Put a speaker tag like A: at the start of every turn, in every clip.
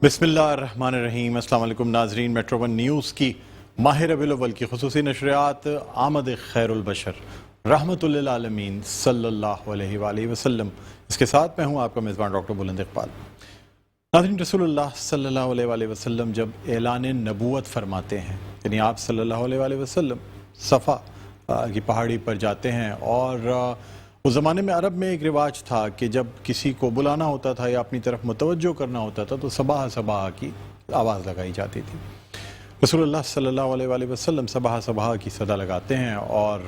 A: بسم اللہ الرحمن الرحیم۔ السلام علیکم ناظرین، میٹرو ون نیوز کی ماہ ربیع الاول کی خصوصی نشریات آمد خیر البشر رحمت للعالمین صلی اللہ علیہ وآلہ وسلم، اس کے ساتھ میں ہوں آپ کا میزبان ڈاکٹر بلند اقبال۔ ناظرین، رسول اللہ صلی اللہ علیہ وآلہ وسلم جب اعلان نبوت فرماتے ہیں، یعنی آپ صلی اللہ علیہ وآلہ وسلم صفا کی پہاڑی پر جاتے ہیں، اور اس زمانے میں عرب میں ایک رواج تھا کہ جب کسی کو بلانا ہوتا تھا یا اپنی طرف متوجہ کرنا ہوتا تھا تو صباح صباح کی آواز لگائی جاتی تھی۔ رسول اللہ صلی اللہ علیہ وآلہ وسلم صباح صباح کی صدا لگاتے ہیں، اور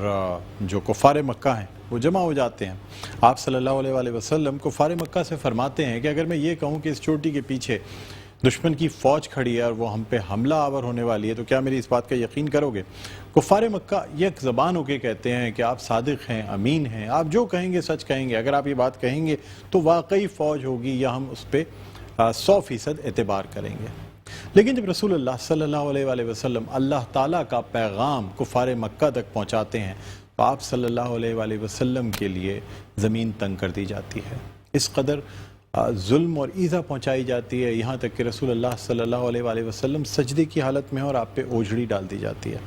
A: جو کفار مکہ ہیں وہ جمع ہو جاتے ہیں۔ آپ صلی اللہ علیہ وآلہ وسلم کفار مکہ سے فرماتے ہیں کہ اگر میں یہ کہوں کہ اس چوٹی کے پیچھے دشمن کی فوج کھڑی ہے اور وہ ہم پہ حملہ آور ہونے والی ہے تو کیا میری اس بات کا یقین کرو گے؟ کفار مکہ یک زبان ہو کے کہتے ہیں کہ آپ صادق ہیں، امین ہیں، آپ جو کہیں گے سچ کہیں گے، اگر آپ یہ بات کہیں گے تو واقعی فوج ہوگی یا ہم اس پہ 100% اعتبار کریں گے۔ لیکن جب رسول اللہ صلی اللہ علیہ وآلہ وسلم اللہ تعالیٰ کا پیغام کفار مکہ تک پہنچاتے ہیں تو آپ صلی اللہ علیہ وآلہ وسلم کے لیے زمین تنگ کر دی جاتی ہے۔ اس قدر ظلم اور ایذا پہنچائی جاتی ہے، یہاں تک کہ رسول اللہ صلی اللہ علیہ وآلہ وسلم سجدے کی حالت میں اور آپ پہ اوجھڑی ڈال دی جاتی ہے۔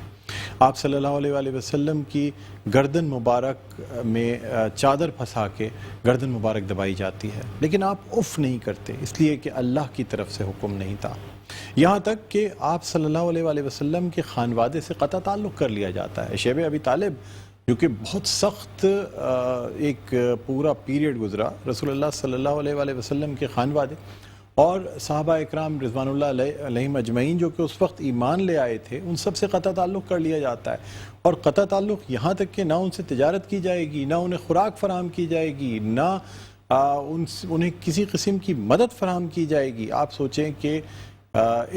A: آپ صلی اللہ علیہ وآلہ وسلم کی گردن مبارک میں چادر پھنسا کے گردن مبارک دبائی جاتی ہے، لیکن آپ اف نہیں کرتے، اس لیے کہ اللہ کی طرف سے حکم نہیں تھا۔ یہاں تک کہ آپ صلی اللہ علیہ وآلہ وسلم کے خانوادے سے قطع تعلق کر لیا جاتا ہے۔ شیب ابی طالب جو کہ بہت سخت ایک پورا پیریڈ گزرا، رسول اللہ صلی اللہ علیہ وآلہ وسلم کے خانوادے اور صحابہ اکرام رضوان اللہ علیہم اجمعین جو کہ اس وقت ایمان لے آئے تھے، ان سب سے قطع تعلق کر لیا جاتا ہے، اور قطع تعلق یہاں تک کہ نہ ان سے تجارت کی جائے گی، نہ انہیں خوراک فراہم کی جائے گی، نہ انہیں کسی قسم کی مدد فراہم کی جائے گی۔ آپ سوچیں کہ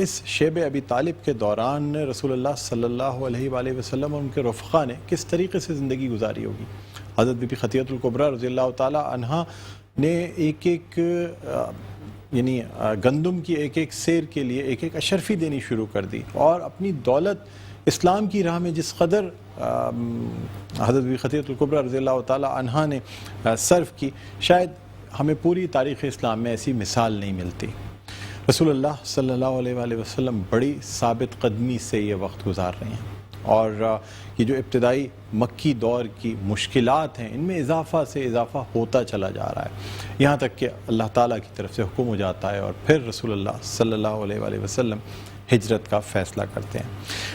A: اس شیب ابی طالب کے دوران رسول اللہ صلی اللہ علیہ وآلہ وسلم اور ان کے رفقا نے کس طریقے سے زندگی گزاری ہوگی۔ حضرت بی بی خدیجہ الکبریٰ رضی اللہ تعالی عنہا نے ایک یعنی گندم کی ایک سیر کے لیے ایک اشرفی دینی شروع کر دی، اور اپنی دولت اسلام کی راہ میں جس قدر حضرت بی بی خدیجہ الکبریٰ رضی اللہ تعالی عنہا نے صرف کی، شاید ہمیں پوری تاریخ اسلام میں ایسی مثال نہیں ملتی۔ رسول اللہ صلی اللہ علیہ وآلہ وسلم بڑی ثابت قدمی سے یہ وقت گزار رہے ہیں، اور یہ جو ابتدائی مکی دور کی مشکلات ہیں ان میں اضافہ سے اضافہ ہوتا چلا جا رہا ہے، یہاں تک کہ اللہ تعالیٰ کی طرف سے حکم ہو جاتا ہے اور پھر رسول اللہ صلی اللہ علیہ وآلہ وسلم ہجرت کا فیصلہ کرتے ہیں۔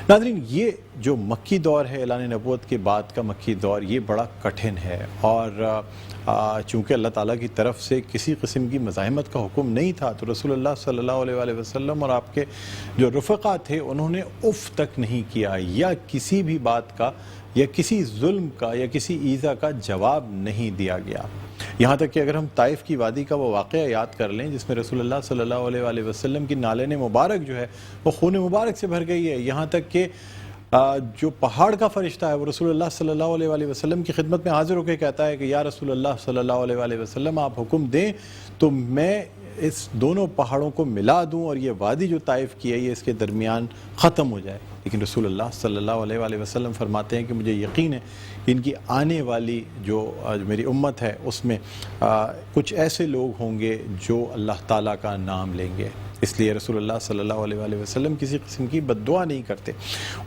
A: ناظرین، یہ جو مکی دور ہے، اعلان نبوت کے بعد کا مکی دور، یہ بڑا کٹھن ہے، اور چونکہ اللہ تعالیٰ کی طرف سے کسی قسم کی مزاحمت کا حکم نہیں تھا تو رسول اللہ صلی اللہ علیہ وآلہ وسلم اور آپ کے جو رفقا تھے انہوں نے اف تک نہیں کیا، یا کسی بھی بات کا یا کسی ظلم کا یا کسی ایذا کا جواب نہیں دیا گیا۔ یہاں تک کہ اگر ہم طائف کی وادی کا وہ واقعہ یاد کر لیں جس میں رسول اللہ صلی اللہ علیہ وآلہ وسلم کی نالین مبارک جو ہے وہ خون مبارک سے بھر گئی ہے، یہاں تک کہ جو پہاڑ کا فرشتہ ہے وہ رسول اللہ صلی اللہ علیہ وآلہ وسلم کی خدمت میں حاضر ہو کے کہتا ہے کہ یا رسول اللہ صلی اللہ علیہ وآلہ وسلم، آپ حکم دیں تو میں اس دونوں پہاڑوں کو ملا دوں اور یہ وادی جو طائف کی ہے یہ اس کے درمیان ختم ہو جائے۔ لیکن رسول اللہ صلی اللہ علیہ وآلہ وسلم فرماتے ہیں کہ مجھے یقین ہے کہ ان کی آنے والی جو میری امت ہے اس میں کچھ ایسے لوگ ہوں گے جو اللہ تعالیٰ کا نام لیں گے، اس لیے رسول اللہ صلی اللہ علیہ وآلہ وسلم کسی قسم کی بد دعا نہیں کرتے۔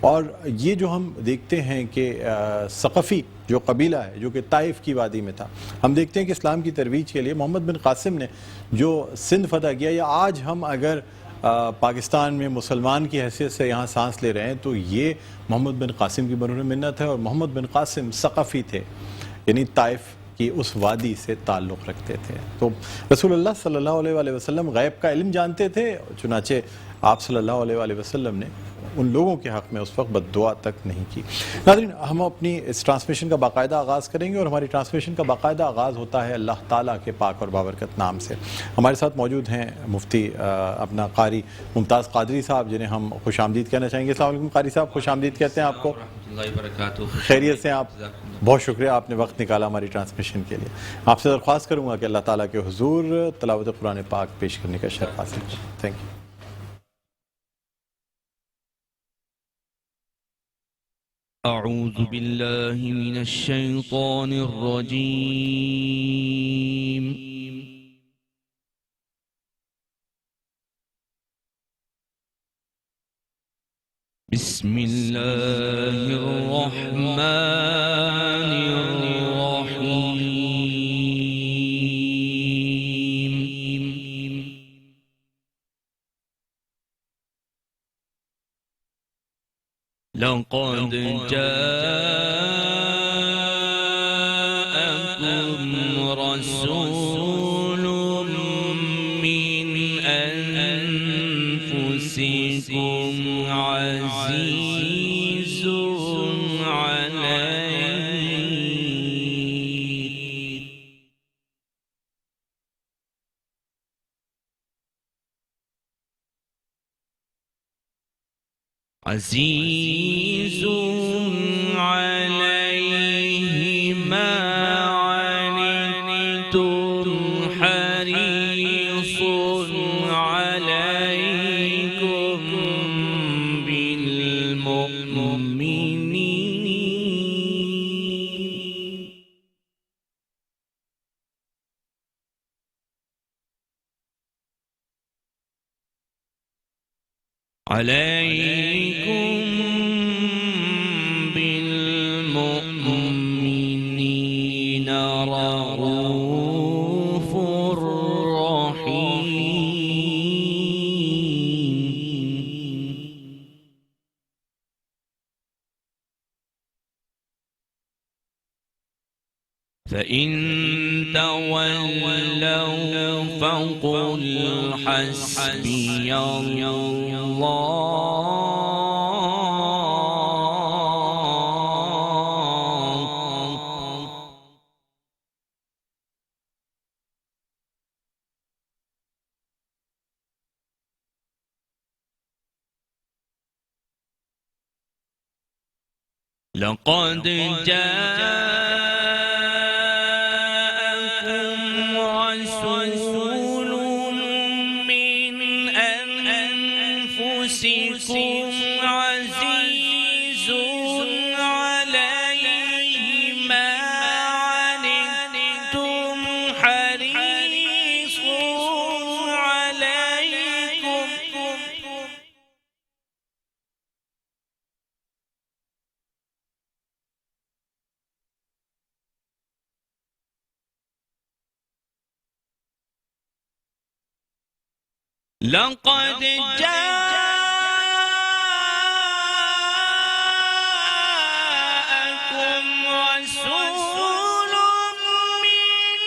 A: اور یہ جو ہم دیکھتے ہیں کہ ثقفی جو قبیلہ ہے جو کہ طائف کی وادی میں تھا، ہم دیکھتے ہیں کہ اسلام کی ترویج کے لیے محمد بن قاسم نے جو سندھ فتح کیا، یا آج ہم اگر پاکستان میں مسلمان کی حیثیت سے یہاں سانس لے رہے ہیں تو یہ محمد بن قاسم کی برور منت ہے، اور محمد بن قاسم ثقفی تھے، یعنی طائف کی اس وادی سے تعلق رکھتے تھے۔ تو رسول اللہ صلی اللہ علیہ وآلہ وسلم غیب کا علم جانتے تھے، چنانچہ آپ صلی اللہ علیہ وآلہ وسلم نے ان لوگوں کے حق میں اس وقت بد دعا تک نہیں کی۔ ناظرین، ہم اپنی اس ٹرانسمیشن کا باقاعدہ آغاز کریں گے، اور ہماری ٹرانسمیشن کا باقاعدہ آغاز ہوتا ہے اللہ تعالیٰ کے پاک اور بابرکت نام سے۔ ہمارے ساتھ موجود ہیں مفتی اپنا قاری ممتاز قادری صاحب، جنہیں ہم خوش آمدید کہنا چاہیں گے۔ السلام علیکم قاری صاحب، خوش آمدید کہتے ہیں آپ کو۔ خیریت سے آپ؟ بہت شکریہ، آپ نے وقت نکالا ہماری ٹرانسمیشن کے لیے۔ آپ سے درخواست کروں گا کہ اللہ تعالیٰ کے حضور تلاوت قرآن پاک پیش کرنے کا شرف حاصل کریں۔ Thank you.
B: اعوذ باللہ من الشیطان الرجیم بسم الله الرحمن الرحيم. لقد جاءكم رسول من أنفسكم عزيز عليه عزيز عليه ما عنتم حريص عليكم بالمؤمنين بالمؤمنين رؤوف رحيم. فإن تولوا فقل حسبي الله لقد جاءكم رسول من أنفسكم عزيز عليه ما عنتم حريص عليكم لقد جاءكم رسول من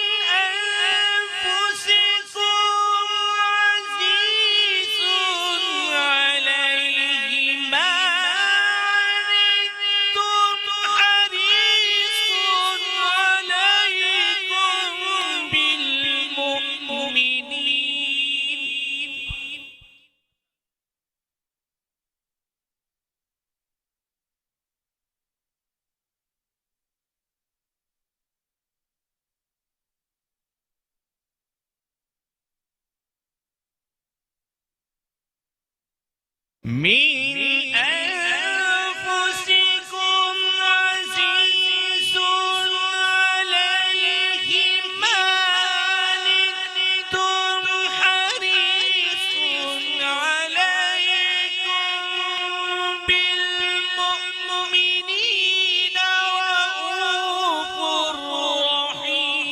B: أنفسكم عزيز عليه ما عنتم حريص عليكم بالمؤمنين من أنفسكم عزيز عليه ما عنتم حريص عليكم بالمؤمنين رؤوف رحيم.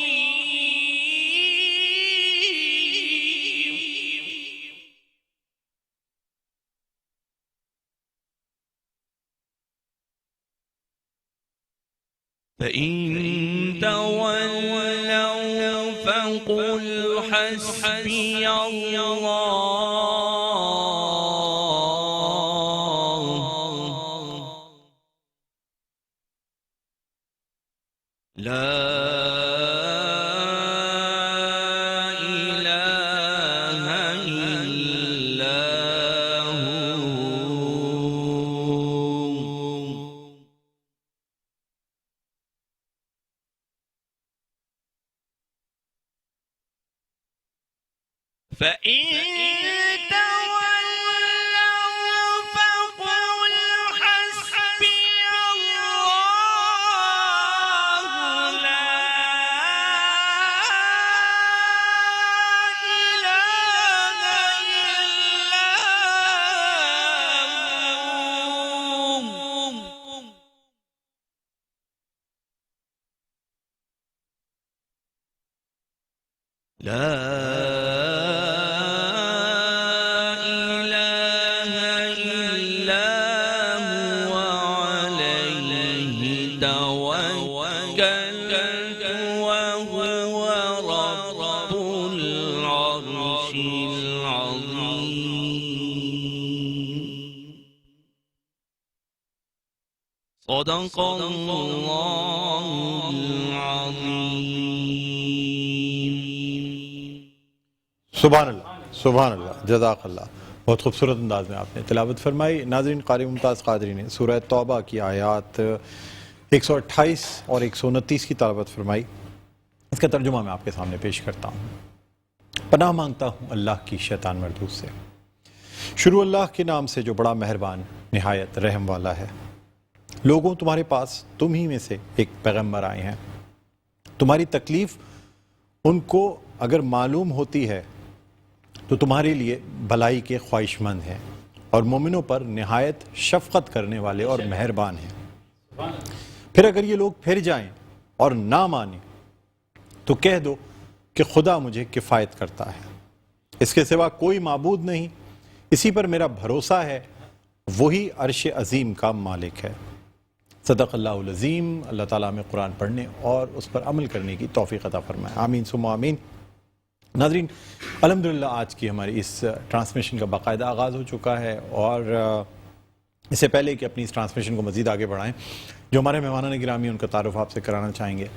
B: فإن تولوا فقل حسبي الله لا إله إلا هو فإن تولوا فقل حسبي الله لا إله إلا هو صدق اللہ العظیم.
A: سبحان اللہ، سبحان اللہ، جزاک اللہ. بہت خوبصورت انداز میں آپ نے تلاوت فرمائی. ناظرین، قاری ممتاز قادری نے سورہ توبہ کی آیات 128 اور 129 کی تلاوت فرمائی. اس کا ترجمہ میں آپ کے سامنے پیش کرتا ہوں. پناہ مانگتا ہوں اللہ کی شیطان مردود سے. شروع اللہ کے نام سے جو بڑا مہربان نہایت رحم والا ہے. لوگوں، تمہارے پاس تم ہی میں سے ایک پیغمبر آئے ہیں. تمہاری تکلیف ان کو اگر معلوم ہوتی ہے تو تمہارے لیے بھلائی کے خواہش مند ہیں اور مومنوں پر نہایت شفقت کرنے والے اور مہربان ہیں. پھر اگر یہ لوگ پھر جائیں اور نہ مانیں تو کہہ دو کہ خدا مجھے کفایت کرتا ہے، اس کے سوا کوئی معبود نہیں، اسی پر میرا بھروسہ ہے، وہی عرش عظیم کا مالک ہے. صدق اللہ العظیم. اللہ تعالیٰ میں قرآن پڑھنے اور اس پر عمل کرنے کی توفیق عطا فرمائے. آمین ثم آمین. ناظرین، الحمدللہ آج کی ہماری اس ٹرانسمیشن کا باقاعدہ آغاز ہو چکا ہے، اور اس سے پہلے کہ اپنی اس ٹرانسمیشن کو مزید آگے بڑھائیں، جو ہمارے مہمانان گرامی ان کا تعارف آپ سے کرانا چاہیں گے.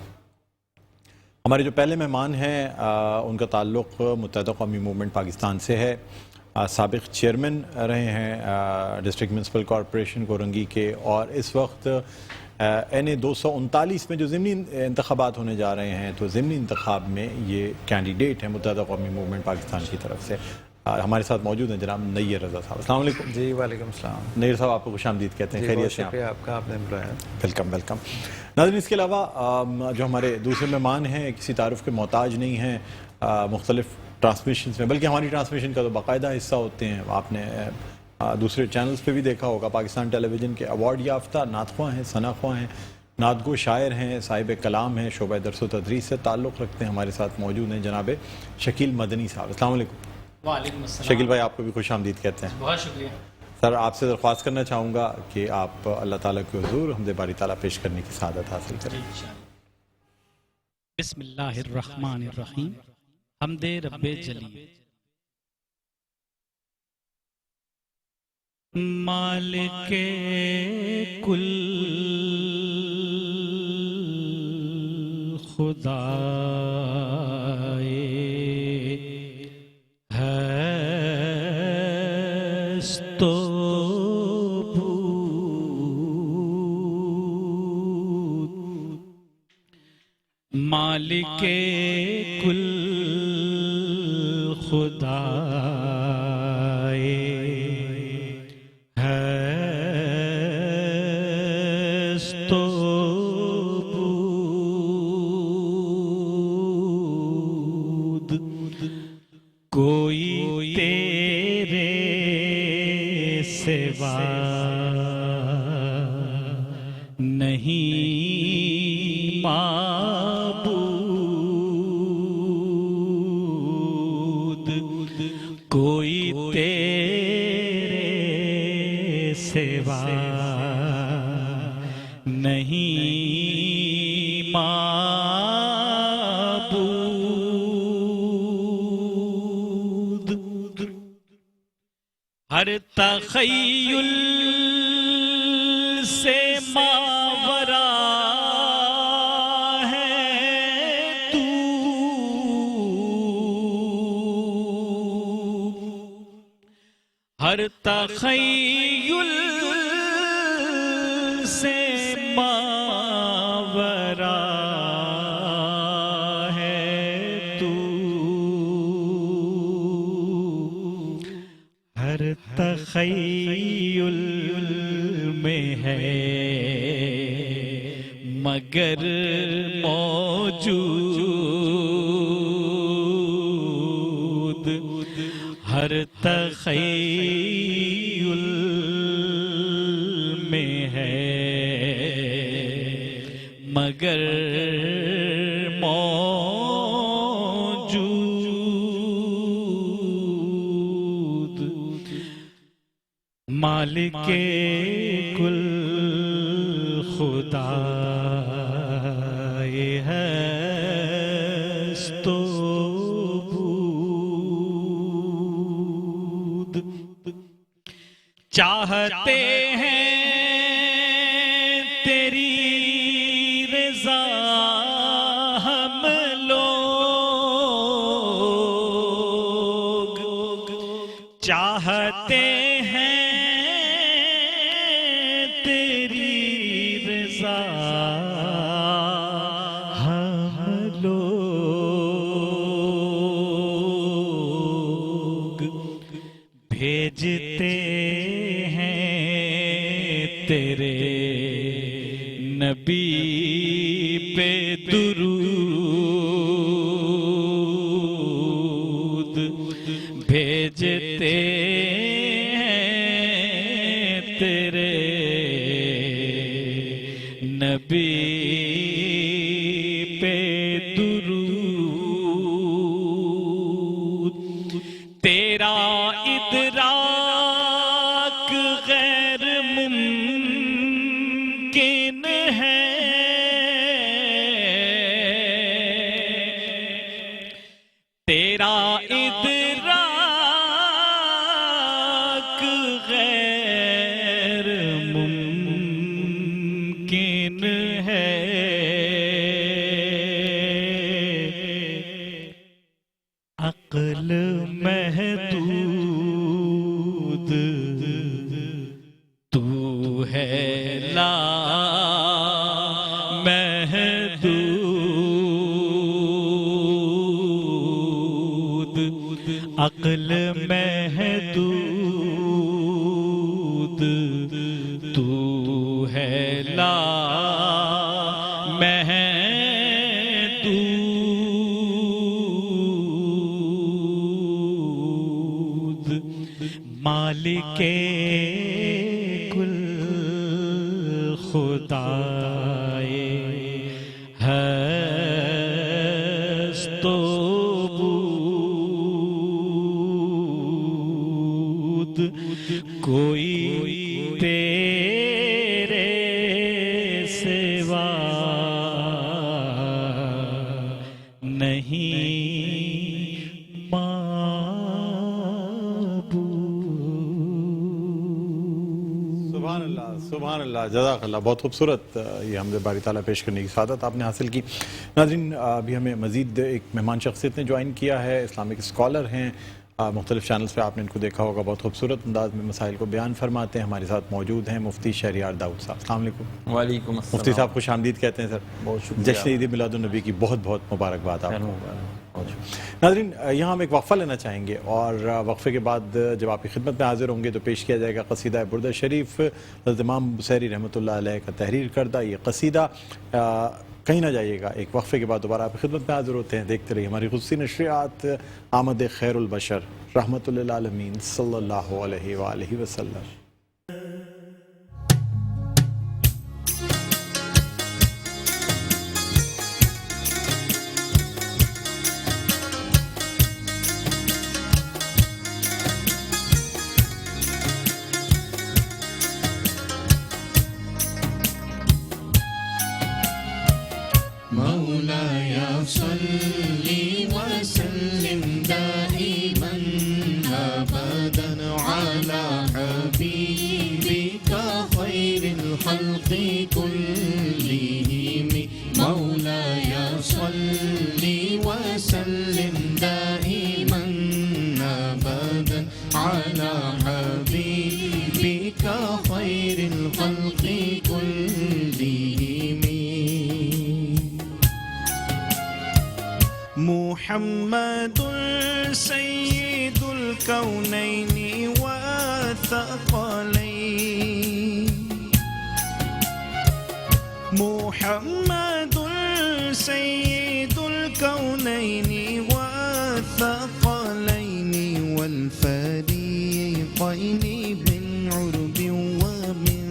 A: ہمارے جو پہلے مہمان ہیں ان کا تعلق متحدہ قومی موومنٹ پاکستان سے ہے. سابق چیئرمین رہے ہیں ڈسٹرکٹ میونسپل کارپوریشن کورنگی کے، اور اس وقت NA 239 میں جو ضمنی انتخابات ہونے جا رہے ہیں، تو ضمنی انتخاب میں یہ کینڈیڈیٹ ہیں متحدہ قومی موومنٹ پاکستان کی طرف سے. ہمارے ساتھ موجود ہیں جناب نیر رضا صاحب. السلام علیکم.
C: جی وعلیکم السلام.
A: نیر صاحب، آپ کو خوش آمدید کہتے ہیں. خیریت سے ہیں؟
C: شکریہ آپ کا، آپ نے بلایا.
A: Welcome welcome. ناظرین، اس کے علاوہ جو ہمارے دوسرے مہمان ہیں کسی تعارف کے محتاج نہیں ہیں مختلف ٹرانسمیشنز میں، بلکہ ہماری ٹرانسمیشن کا تو باقاعدہ حصہ ہوتے ہیں. آپ نے دوسرے چینلز پہ بھی دیکھا ہوگا، پاکستان ٹیلی ویژن کے ایوارڈ یافتہ نعت خواں ہیں، ثنا خواں ہیں، نعت گو شاعر ہیں، صاحب کلام ہیں، شعبہ درس و تدریس سے تعلق رکھتے ہیں. ہمارے ساتھ موجود ہیں جناب شکیل مدنی صاحب. السلام علیکم.
D: وعلیکم السلام.
A: شکیل بھائی، آپ کو بھی خوش آمدید کہتے ہیں.
D: بہت شکریہ.
A: سر، آپ سے درخواست کرنا چاہوں گا کہ آپ اللہ تعالیٰ کے حضور حمد باری تعالیٰ پیش کرنے کی سعادت حاصل کریں.
D: بسم اللہ الرحمن الرحیم. حمد رب جلی. مالک کل خدائے ہست تو بود، مالک کل خدائے ہست تو بود، کوئی تیرے سوا نہیں معبود، کوئی تیرے سوا نہیں معبود. ہر تخیل سے ماورا ہے تو، ہر تخیل سے ماورا ہے تو، ہر تخیل میں ہے مگر موجود، ہر تخیل میں ہے مگر موجود. مالک کل خدائے ہست تو بود، چاہتے ہیں تیری رضا ہم لوگ چاہتے ہیں تیری رضا ہم لوگ بھیجتے ہیں تیرے نبی پہ درود بھیجتے ہیں تیرے نبی پہ درود تیرا ادراک غیر ممکن ہے تیرا ادراک غیر ممکن ہے عقل محدود تو ہے لا محدود عقل محدود تو ہے لا محدود مالک کل خدائے ہست و بود کوئی تیرے سوا نہیں
A: سبحان اللہ جزاک اللہ بہت خوبصورت یہ حمد باری تعالیٰ پیش کرنے کی سعادت آپ نے حاصل کی ناظرین ابھی ہمیں مزید ایک مہمان شخصیت نے جوائن کیا ہے اسلامک اسکالر ہیں مختلف چینلز پہ آپ نے ان کو دیکھا ہوگا بہت خوبصورت انداز میں مسائل کو بیان فرماتے ہیں ہمارے ساتھ موجود ہیں مفتی شہریار داؤد صاحب السلام علیکم
C: وعلیکم السلام
A: مفتی صاحب خوش آمدید کہتے ہیں سر
C: بہت شکریہ
A: جشن عید میلاد النبی کی بہت بہت مبارکباد آپ کو ناظرین یہاں ہم ایک وقفہ لینا چاہیں گے اور وقفے کے بعد جب آپ کی خدمت میں حاضر ہوں گے تو پیش کیا جائے گا قصیدہ بردہ شریف حضرت امام بصیری رحمۃ اللہ علیہ کا تحریر کردہ یہ قصیدہ کہیں نہ جائیے گا ایک وقفے کے بعد دوبارہ آپ کی خدمت میں حاضر ہوتے ہیں دیکھتے رہیے ہماری خصوصی نشریات آمد خیر البشر رحمۃ للعالمین صلی اللہ علیہ وآلہ وسلم
E: مولاي صل وسلم دائما أبدا على حبيبك خير الخلق كلهم مولاي صل وسلم دائما أبدا على حبيبك خير الخلق كلهم محمد سيد الكونين والثقلين محمد سيد الكونين والثقلين والفريقين من عرب ومن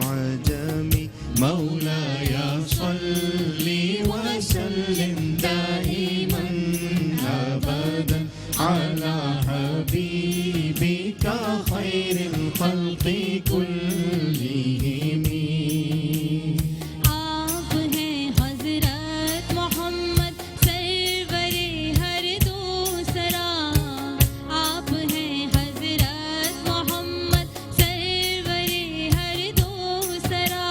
E: عجم مولاي صل وسلم دائما أبدا على حبيبك خير الخلق كلهم
F: آپ ہیں حضرت محمد سرور ہر دوسرا آپ ہیں حضرت محمد سرور ہر دوسرا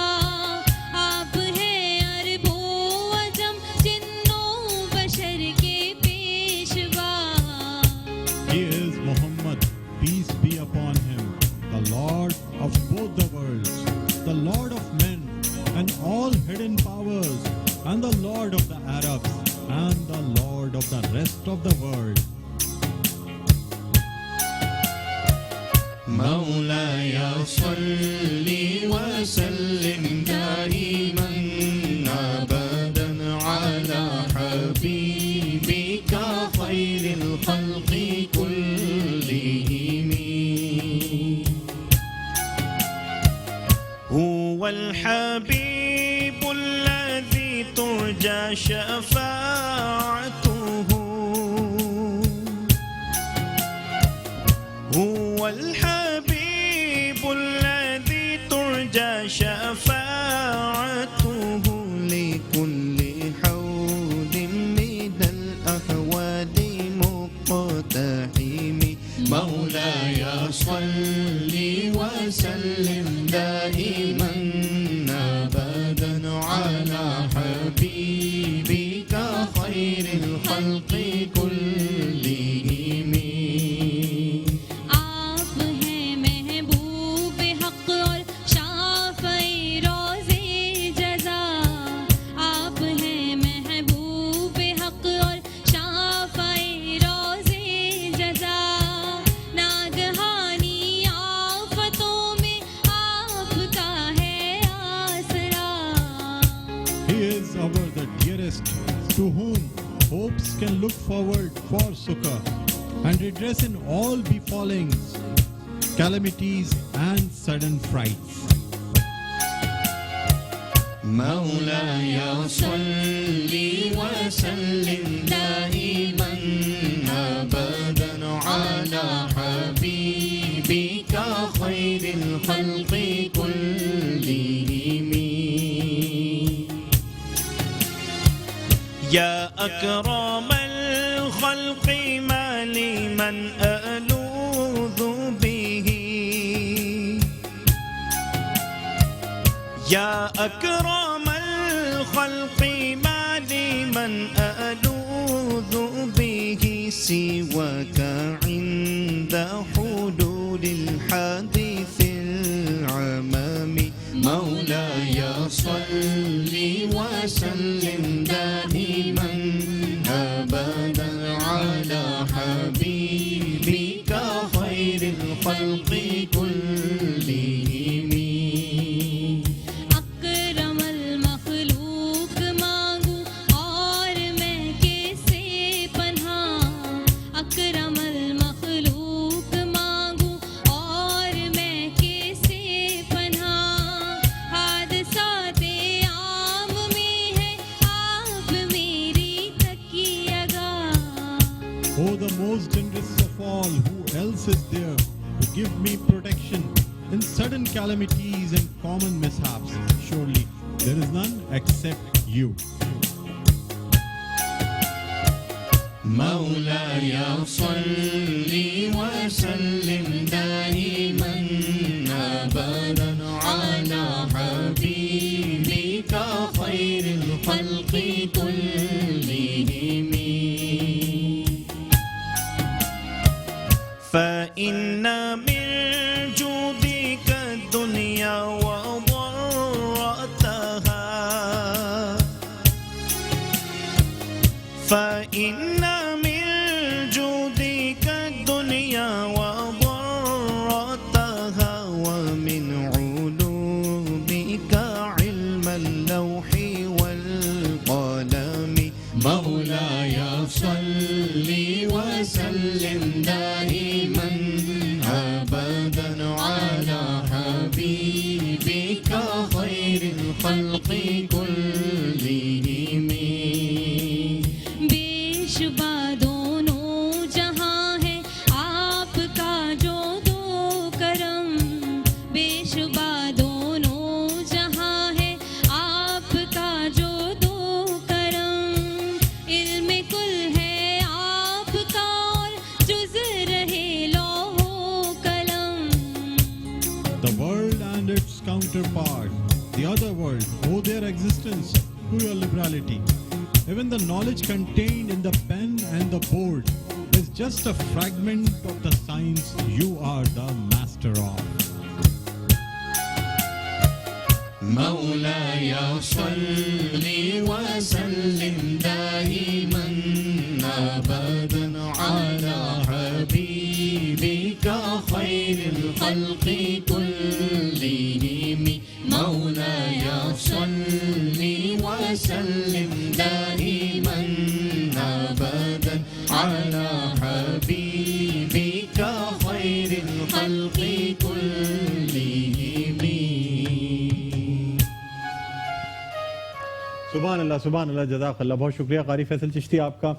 C: peace be upon him, the Lord of both the worlds, the Lord of men and all hidden powers, and the Lord of the Arabs, and the Lord of the rest of the world.
E: مولاي صل وسلم دائما أبدا على حبيبك خير الخلق كلهم. هو الحبيب الذي ترجى شفاعته، هو الحبيب الذي ترجى شفاعته لكل حوض من الأحوال مقتحم. مولاي صل وسلم دائما أبدا على حبيبك خير الخلق كلهم.
F: آپ ہیں محبوب حق اور شافعی روزے جزا، آپ ہیں محبوب حق اور شافعی روزے جزا، ناگہانی آفتوں میں آپ کا ہے آسرا.
C: He is our the dearest, to whom hopes can look forward for succor and redress in all befallings, calamities and sudden frights.
E: مولاي صل وسلم دائما أبدا على حبيبك خير الخلق كلهم. يا أكرم الخلق ما لمن ألوذ به، يا أكرم الخلق ما لمن ألوذ به سواك عند حلول الحادث العمام. مولاي صل وسلم دائما أبدا على حبيبك خير الخلق كلهم.
F: اکرم المخلوق مانگوں اور میں کس سے پناہ، اکرم المخلوق مانگوں اور میں کس سے پناہ، حادثات عام میں ہے آپ میری تکیہ گاہ.
C: Oh, the most generous of all, who else is there to give me protection in sudden calamities and common mishaps? Surely there is none except you.
E: مولاي صل وسلم دائما أبدا على حبيبك خير الخلق كلهم. فإن من جودك الدنيا وضرتها، فإن من جودك الدنيا وضرتها ومن علومك علم اللوح والقلم. مولاي صل وسلم دائما أبدا على حبيبك خير الخلق كلهم.
F: بے شبہ دونوں جہاں ہے آپ کا جو دو کرم، بے شبہ دونوں جہاں ہے آپ کا جو دو کرم، علم کل ہے آپ کا اور جز رہے لوح و قلم.
C: The world and its counterpart, the other world, owe their existence to your liberality. Even the knowledge contained in the pen and the board is just a fragment of the science you are the master of.
E: مولاي صل وسلم دائما أبدا على حبيبك خير الخلق كلهم مولاي صل وسلم دائما أبدا على حبيبك خير الخلق كلهم.
A: سبحان اللہ جزاک اللہ. بہت شکریہ قاری فیصل چشتی آپ کا.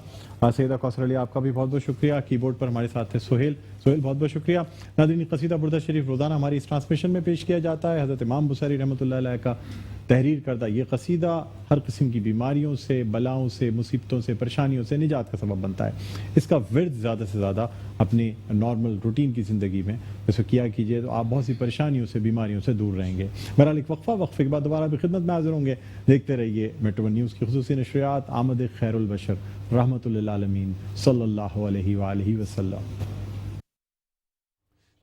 A: سیدہ کوثر علی آپ کا بھی بہت بہت شکریہ. کی بورڈ پر ہمارے ساتھ تھے سہیل بہت بہت شکریہ. ناظرین قصیدہ بردہ شریف روزانہ ہماری اس ٹرانسمیشن میں پیش کیا جاتا ہے. حضرت امام بصری رحمۃ اللہ علیہ کا تحریر کردہ یہ قصیدہ ہر قسم کی بیماریوں سے، بلاؤں سے، مصیبتوں سے، پریشانیوں سے نجات کا سبب بنتا ہے. اس کا ورد زیادہ سے زیادہ اپنی نارمل روٹین کی زندگی میں اس کو کیا کیجئے تو آپ بہت سی پریشانیوں سے، بیماریوں سے دور رہیں گے. بہرحال ایک وقفے کے بعد دوبارہ بھی خدمت میں حاضر ہوں گے. دیکھتے رہیے میٹرو ون نیوز کی خصوصی نشریات آمد خیر البشر رحمۃ للعالمین صلی اللہ علیہ وآلہ وسلم.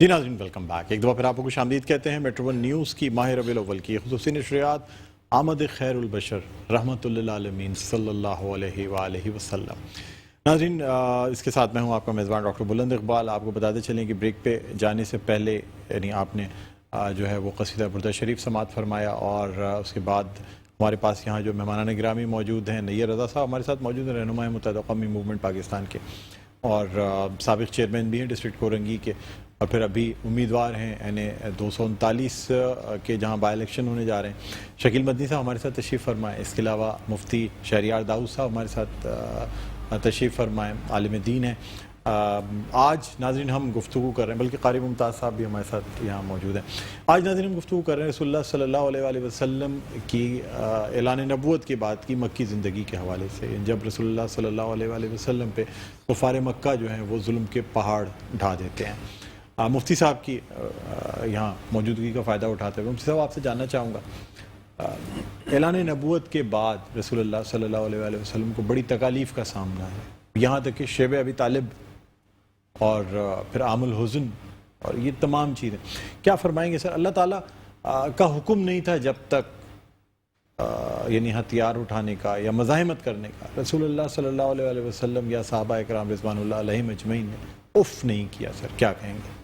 A: جی ناظرین ویلکم بیک. ایک دفعہ پھر آپ کو خوش آمدید کہتے ہیں. میٹرو ون نیوز کی ماہ ربیع الاول کی خصوصی نشریات آمد خیر البشر رحمۃ للعالمین صلی اللہ علیہ وآلہ وسلم. ناظرین اس کے ساتھ میں ہوں آپ کا میزبان ڈاکٹر بلند اقبال. آپ کو بتاتے چلیں کہ بریک پہ جانے سے پہلے یعنی آپ نے جو ہے وہ قصیدہ بردہ شریف سماعت فرمایا اور اس کے بعد ہمارے پاس یہاں جو مہمانان گرامی موجود ہیں، نیر رضا صاحب ہمارے ساتھ موجود ہیں، رہنمائے متحدہ قومی موومنٹ پاکستان کے اور سابق چیئرمین بھی ہیں ڈسٹرکٹ کورنگی کے، اور پھر ابھی امیدوار ہیں یعنی 239 کے جہاں بائی الیکشن ہونے جا رہے ہیں. شکیل مدنی صاحب ہمارے ساتھ تشریف فرمائیں. اس کے علاوہ مفتی شہریار داؤد صاحب ہمارے ساتھ تشریف فرمائیں، عالم دین ہیں. آج ناظرین ہم گفتگو کر رہے ہیں، بلکہ قاری ممتاز صاحب بھی ہمارے ساتھ یہاں موجود ہیں. آج ناظرین ہم گفتگو کر رہے ہیں رسول اللہ صلی اللہ علیہ وآلہ وسلم کی اعلان نبوت کے بعد کی مکی زندگی کے حوالے سے. جب رسول اللہ صلی اللہ علیہ وآلہ وسلم پہ کفار مکہ جو ہیں وہ ظلم کے پہاڑ ڈھا دیتے ہیں. مفتی صاحب کی یہاں موجودگی کا فائدہ اٹھاتے ہوئے مفتی صاحب آپ سے جاننا چاہوں گا، اعلان نبوت کے بعد رسول اللہ صلی اللہ علیہ وآلہ وسلم کو بڑی تکالیف کا سامنا ہے، یہاں تک کہ شیب ابی طالب اور پھر عام الحزن اور یہ تمام چیزیں. کیا فرمائیں گے سر؟ اللہ تعالیٰ کا حکم نہیں تھا جب تک یعنی ہتھیار اٹھانے کا یا مزاحمت کرنے کا، رسول اللہ صلی اللہ علیہ وآلہ وسلم یا صحابہ اکرام رضوان اللہ علیہم اجمعین نے اف نہیں کیا. سر کیا کہیں گے؟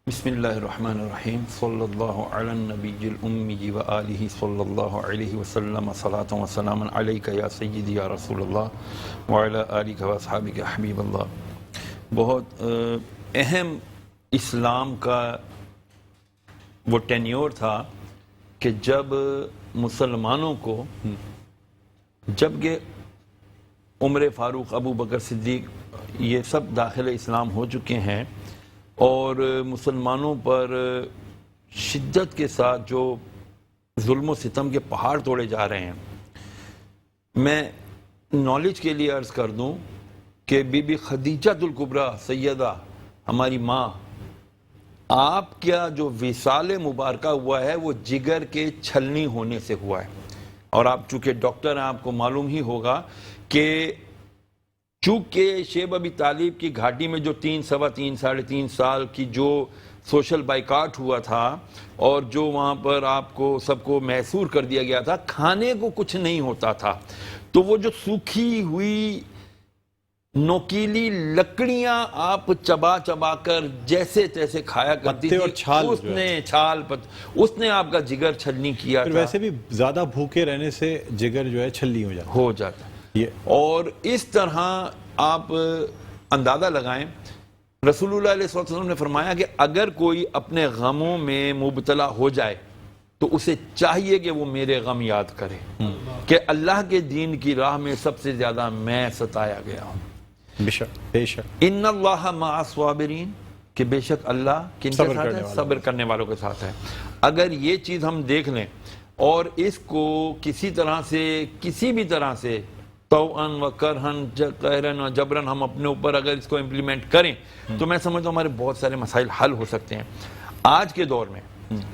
G: بسم اللہ الرحمن الرحیم. صلی اللہ علی النبی الامی و آلہ صلی اللہ علیہ وسلم. صلاۃ و سلام علیک یا سیدی یا رسول اللہ وعلی آلک و اصحابک حبیب اللہ. بہت اہم اسلام کا وہ ٹینیور تھا کہ جب مسلمانوں کو جبکہ عمر فاروق، ابو بکر صدیق یہ سب داخل اسلام ہو چکے ہیں اور مسلمانوں پر شدت کے ساتھ جو ظلم و ستم کے پہاڑ توڑے جا رہے ہیں. میں نالج کے لیے عرض کر دوں کہ بی بی خدیجہ الکبریٰ سیدہ ہماری ماں، آپ کا جو وصال مبارکہ ہوا ہے وہ جگر کے چھلنی ہونے سے ہوا ہے. اور آپ چونکہ ڈاکٹر ہیں آپ کو معلوم ہی ہوگا کہ چونکہ شیب ابی طالب کی گھاٹی میں جو 3 سوا 3 ساڑھے 3 سال کی جو سوشل بائیکاٹ ہوا تھا اور جو وہاں پر آپ کو سب کو محصور کر دیا گیا تھا، کھانے کو کچھ نہیں ہوتا تھا، تو وہ جو سوکھی ہوئی نوکیلی لکڑیاں آپ چبا چبا کر جیسے تیسے کھایا کرتی تھی، اس نے آپ کا جگر چھلنی کیا تھا.
A: ویسے بھی زیادہ بھوکے رہنے سے جگر جو ہے چھلنی ہو جاتا.
G: اور اس طرح آپ اندازہ لگائیں، رسول اللہ علیہ وسلم نے فرمایا کہ اگر کوئی اپنے غموں میں مبتلا ہو جائے تو اسے چاہیے کہ وہ میرے غم یاد کرے کہ اللہ کے دین کی راہ میں سب سے زیادہ میں ستایا گیا ہوں.
A: بے شک
G: ان اللہ مع الصابرین، کہ بے شک اللہ کن کے ساتھ ہے؟ صبر کرنے والوں کے ساتھ ہے. اگر یہ چیز ہم دیکھ لیں اور اس کو کسی طرح سے کسی بھی طرح سے توأن و کرہن قہرن و جبرن ہم اپنے اوپر اگر اس کو امپلیمنٹ کریں تو میں سمجھتا ہوں ہمارے بہت سارے مسائل حل ہو سکتے ہیں. آج کے دور میں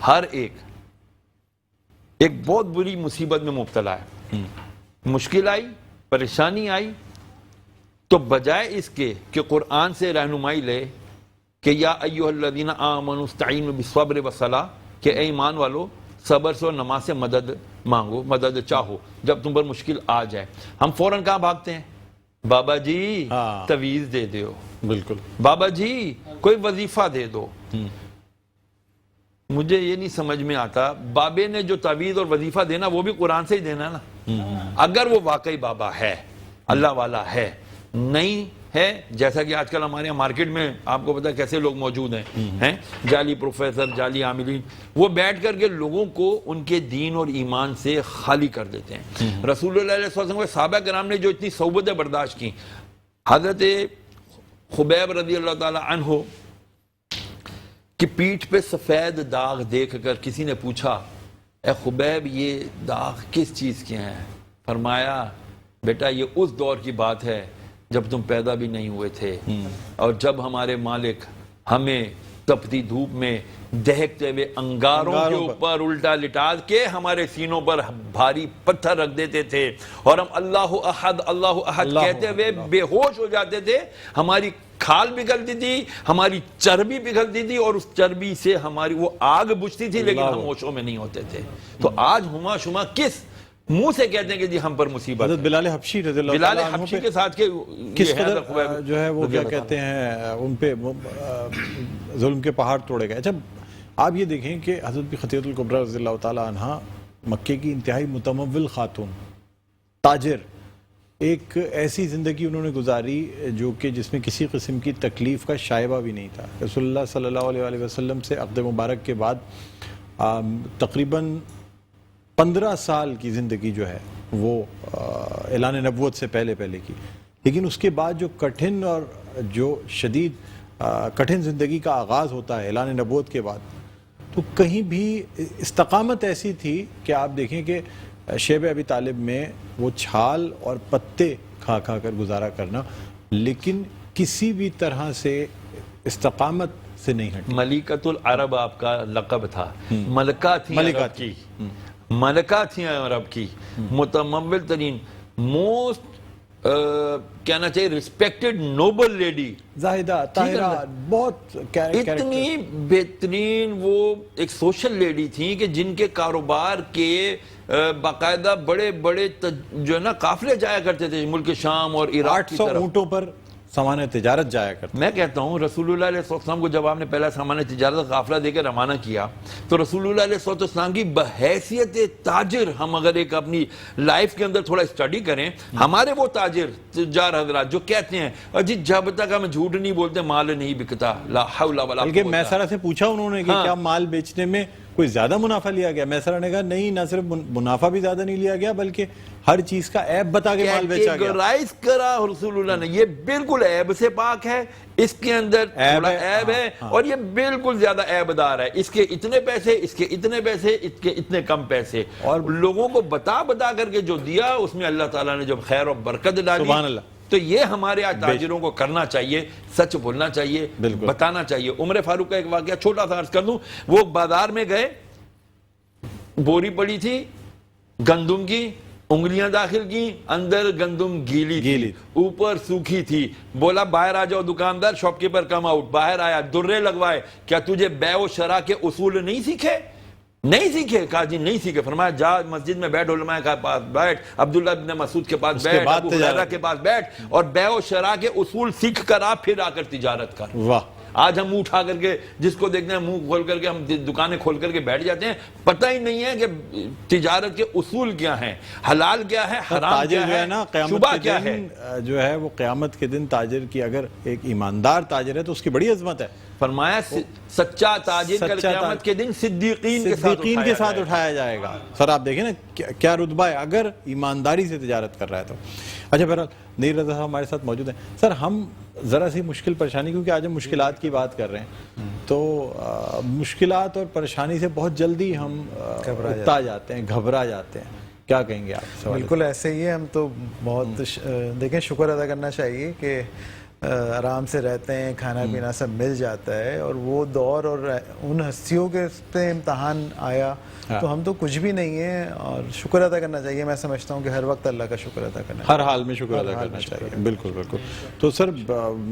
G: ہر ایک بہت بری مصیبت میں مبتلا ہے. مشکل آئی، پریشانی آئی تو بجائے اس کے کہ قرآن سے رہنمائی لے کہ یا ایھا الذین آمنوا استعینوا بالصبر والصلاۃ، کہ اے ایمان والو صبر سے اور نماز سے مدد مانگو، مدد چاہو جب تم پر مشکل آ جائے، ہم فوراً کہاں بھاگتے ہیں؟ بابا جی
A: ہاں
G: تعویذ دے دو،
A: بالکل،
G: بابا جی کوئی وظیفہ دے دو۔ مجھے یہ نہیں سمجھ میں آتا، بابے نے جو تعویذ اور وظیفہ دینا وہ بھی قرآن سے ہی دینا نا، اگر وہ واقعی بابا ہے، اللہ والا ہے، نہیں ہے جیسا کہ آج کل ہمارے یہاں مارکیٹ میں آپ کو پتا ہے کیسے لوگ موجود ہیں، جعلی پروفیسر، جعلی عاملین، وہ بیٹھ کر کے لوگوں کو ان کے دین اور ایمان سے خالی کر دیتے ہیں۔ رسول اللہ علیہ وسلم کے صحابہ کرام نے جو اتنی صحبتیں برداشت کی، حضرت خبیب رضی اللہ تعالی عنہ کی پیٹھ پہ سفید داغ دیکھ کر کسی نے پوچھا اے خبیب یہ داغ کس چیز کے ہیں؟ فرمایا بیٹا یہ اس دور کی بات ہے جب تم پیدا بھی نہیں ہوئے تھے، اور جب ہمارے مالک ہمیں تپتی دھوپ میں دہکتے ہوئے انگاروں کے اوپر الٹا لٹا کے ہمارے سینوں پر بھاری پتھر رکھ دیتے تھے اور ہم اللہ احد اللہ احد کہتے ہوئے بے ہوش ہو جاتے تھے، ہماری کھال پگھلتی تھی، ہماری چربی پگھلتی تھی اور اس چربی سے ہماری وہ آگ بجھتی تھی، لیکن ہم ہوشوں میں نہیں ہوتے تھے۔ تو آج ہما شما کس منہ سے کہتے ہیں کہ جی ہم پر مصیبت؟
A: حضرت بلال حبشی رضی اللہ
G: بلال
A: عنہ
G: حبشی کے ساتھ
A: کس قدر جو ہے وہ کیا کہتے ہیں ان پہ ظلم کے پہاڑ توڑے گئے۔ اچھا آپ یہ دیکھیں کہ حضرت خطیبۃ الکبریٰ رضی اللہ تعالی عنہ مکے کی انتہائی متمول خاتون، تاجر، ایک ایسی زندگی انہوں نے گزاری جو کہ جس میں کسی قسم کی تکلیف کا شائبہ بھی نہیں تھا۔ رسول اللہ صلی اللہ علیہ وسلم سے عقد مبارک کے بعد تقریباً 15 سال کی زندگی جو ہے وہ اعلان نبوت سے پہلے کی، لیکن اس کے بعد جو کٹھن اور جو شدید کٹھن زندگی کا آغاز ہوتا ہے اعلان نبوت کے بعد، تو کہیں بھی استقامت ایسی تھی کہ آپ دیکھیں کہ شیب ابی طالب میں وہ چھال اور پتے کھا کر گزارا کرنا، لیکن کسی بھی طرح سے استقامت سے نہیں ہٹی۔
G: ملکۃ العرب آپ کا لقب تھا، ملکہ تھی عرب کی، ملکہ تھی عرب کی، متمول ترین، موسٹ کہنا چاہیے respected Nobel lady,
A: Zahida Tahira, بہت
G: اتنی بہترین وہ ایک سوشل لیڈی تھی کہ جن کے کاروبار کے باقاعدہ بڑے بڑے جو ہے نا قافلے جایا کرتے تھے ملک شام اور عراق کی
A: 800
G: طرف۔
A: اونٹوں پر سامان تجارت جایا کرتا۔
G: میں کہتا ہوں رسول اللہ علیہ السلام کو جب آپ نے پہلا سامان تجارت قافلہ دے کے روانہ کیا تو رسول اللہ علیہ السلام کی بحیثیت تاجر، ہم اگر ایک اپنی لائف کے اندر تھوڑا اسٹڈی کریں، ہمارے وہ تاجر تجار حضرات جو کہتے ہیں جی جب تک ہم جھوٹ نہیں بولتے مال نہیں بکتا، لا حول ولا
A: بلکہ
G: قوت۔
A: میسرہ سے پوچھا انہوں نے کہ کیا مال بیچنے میں کوئی زیادہ منافع لیا گیا؟ میسرہ نے کہا نہیں، نہ صرف منافع بھی زیادہ نہیں لیا گیا بلکہ ہر چیز کا عیب بتا کے مال بیچا گیا۔
G: کیٹیگرائز کرا رسول اللہ نے، یہ بالکل عیب سے پاک ہے، اس کے اندر تھوڑا عیب ہے اور یہ بالکل زیادہ عیب دار ہے، اس کے اتنے پیسے، اس کے اتنے پیسے، اس کے اتنے کم پیسے، اور لوگوں کو بتا کر کے جو دیا اس میں اللہ تعالیٰ نے جب خیر و برکت ڈالی۔
A: سبحان اللہ۔
G: تو یہ ہمارے آج تاجروں کو کرنا چاہیے، سچ بولنا چاہیے، بتانا چاہیے۔ عمر فاروق کا ایک واقعہ چھوٹا سا عرض کر دوں، وہ بازار میں گئے، بوری پڑی تھی گندم کی، انگلیاں داخل کی، اندر گندم گیلی تھی، اوپر سوکھی تھی، بولا باہر آ جاؤ دکاندار، شاپ کیپر کم آؤٹ، باہر آیا، درے لگوائے، کیا تجھے بیع و شرع کے اصول نہیں سیکھے؟ نہیں سیکھے؟ کہا جی نہیں سیکھے۔ فرمایا جا مسجد میں بیٹھ، علماء کے پاس بیٹھ، عبداللہ ابن مسعود کے پاس بیٹھ، ابو ہریرہ کے پاس بیٹھ، اور بیع و شرع کے اصول سیکھ کر آ، پھر آ کر تجارت کر۔
A: واہ!
G: آج ہم منہ اٹھا کر کے جس کو دیکھتے ہیں منہ کھول کر کے ہم دکانیں کھول کر کے بیٹھ جاتے ہیں، پتہ ہی نہیں ہے کہ تجارت کے اصول کیا ہیں، حلال کیا ہے، حرام کیا ہے، شبہ کیا ہے۔
A: جو ہے وہ قیامت کے دن تاجر کی اگر ایک ایماندار تاجر ہے تو اس کی بڑی عظمت ہے۔
G: فرمایا سچا تاجر کل قیامت کے دن صدیقین کے ساتھ
A: اٹھایا جائے گا۔ سر آپ دیکھیں نا کیا رتبہ ہے اگر ایمانداری سے تجارت کر رہا ہے تو۔ اچھا بہرحال نیر رضا صاحب ہمارے ساتھ موجود ہیں۔ سر ہم ذرا سی مشکل پریشانی، کیونکہ آج ہم مشکلات کی بات کر رہے ہیں، تو مشکلات اور پریشانی سے بہت جلدی ہم اکتا جاتے ہیں، گھبرا جاتے ہیں، کیا کہیں گے آپ؟
H: بالکل ایسے ہی ہے، ہم تو بہت دیکھیں شکر ادا کرنا چاہیے کہ آرام سے رہتے ہیں, کھانا پینا سب مل جاتا ہے, اور وہ دور اور ان ہستیوں کے پہ امتحان آیا تو ہم تو کچھ بھی نہیں ہیں, اور شکر ادا کرنا چاہیے. میں سمجھتا ہوں کہ ہر وقت اللہ کا شکر ادا کرنا چاہیے,
A: ہر حال میں شکر ادا کرنا چاہیے. بالکل بالکل. تو سر